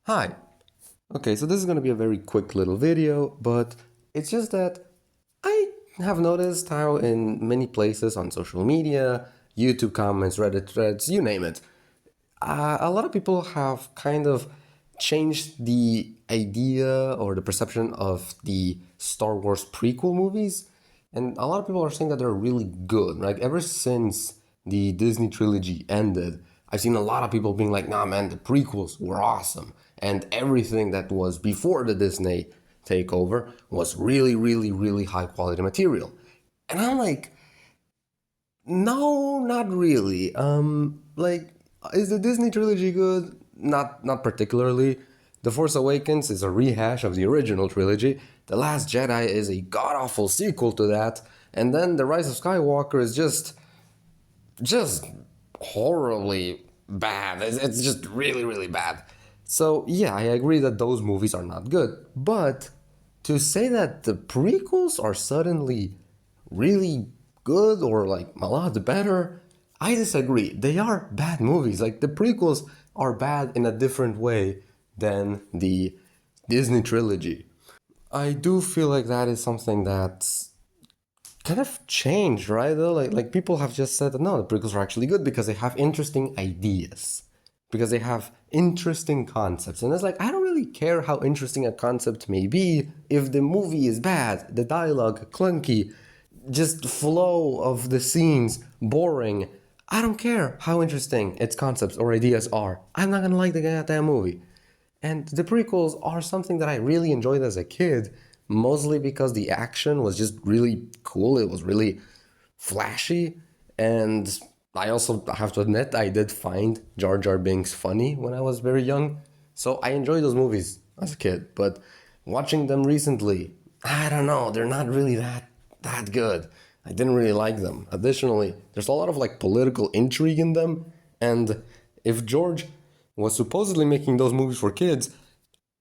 Hi. Okay, so this is going to be a very quick little video, but it's just that I have noticed how in many places on social media, YouTube comments, Reddit threads, you name it, a lot of people have kind of changed the idea or the perception of the Star Wars prequel movies. And a lot of people are saying that they're really good. Like, ever since the Disney Trilogy ended, I've seen a lot of people being like, nah, man, the prequels were awesome. And everything that was before the Disney takeover was really, really, really high quality material. And I'm like, no, not really. Is the Disney trilogy good? Not particularly. The Force Awakens is a rehash of the original trilogy. The Last Jedi is a god-awful sequel to that. And then The Rise of Skywalker is just horribly bad. It's just really, really bad. So, yeah, I agree that those movies are not good. But to say that the prequels are suddenly really good or like a lot better, I disagree. They are bad movies. Like, the prequels are bad in a different way than the Disney trilogy. I do feel like that is something that's kind of changed, right? Though, like people have just said that no, the prequels are actually good because they have interesting ideas, because they have interesting concepts, and it's like I don't really care how interesting a concept may be if the movie is bad, the dialogue clunky, just flow of the scenes boring. I don't care how interesting its concepts or ideas are. I'm not gonna like the goddamn movie. And the prequels are something that I really enjoyed as a kid, mostly because the action was just really cool. It was really flashy. And I also have to admit, I did find Jar Jar Binks funny when I was very young. So I enjoyed those movies as a kid. But watching them recently, I don't know, they're not really that good. I didn't really like them. Additionally, there's a lot of like political intrigue in them. And if George was supposedly making those movies for kids,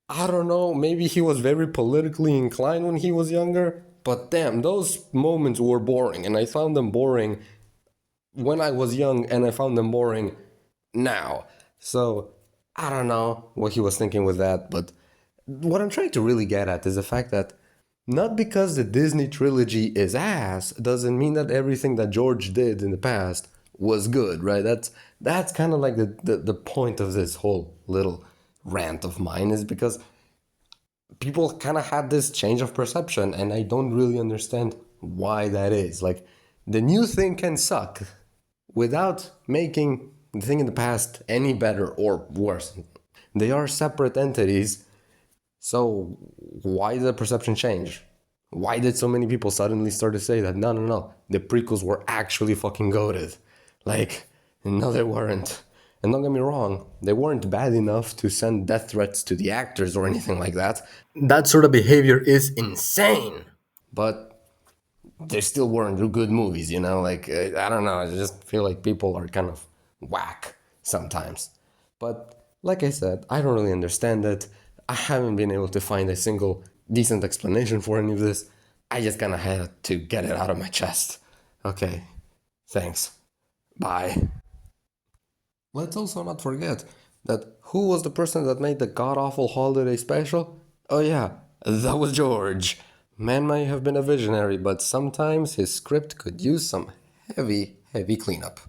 I don't know, maybe he was very politically inclined when he was younger, but damn, those moments were boring, and I found them boring when I was young, and I found them boring now. So, I don't know what he was thinking with that, but what I'm trying to really get at is the fact that not because the Disney trilogy is ass doesn't mean that everything that George did in the past was good, right? That's kind of like the point of this whole little rant of mine is because people kind of had this change of perception and I don't really understand why that is. Like, the new thing can suck without making the thing in the past any better or worse. They are separate entities, so why did the perception change? Why did so many people suddenly start to say that no, the prequels were actually fucking goated? Like, no, they weren't. And don't get me wrong, they weren't bad enough to send death threats to the actors or anything like that. That sort of behavior is insane. But they still weren't good movies, you know? Like, I don't know, I just feel like people are kind of whack sometimes. But like I said, I don't really understand it. I haven't been able to find a single decent explanation for any of this. I just kind of had to get it out of my chest. Okay, thanks. Bye. Let's also not forget that who was the person that made the god awful holiday special? Oh, yeah, that was George. Man may have been a visionary, but sometimes his script could use some heavy, heavy cleanup.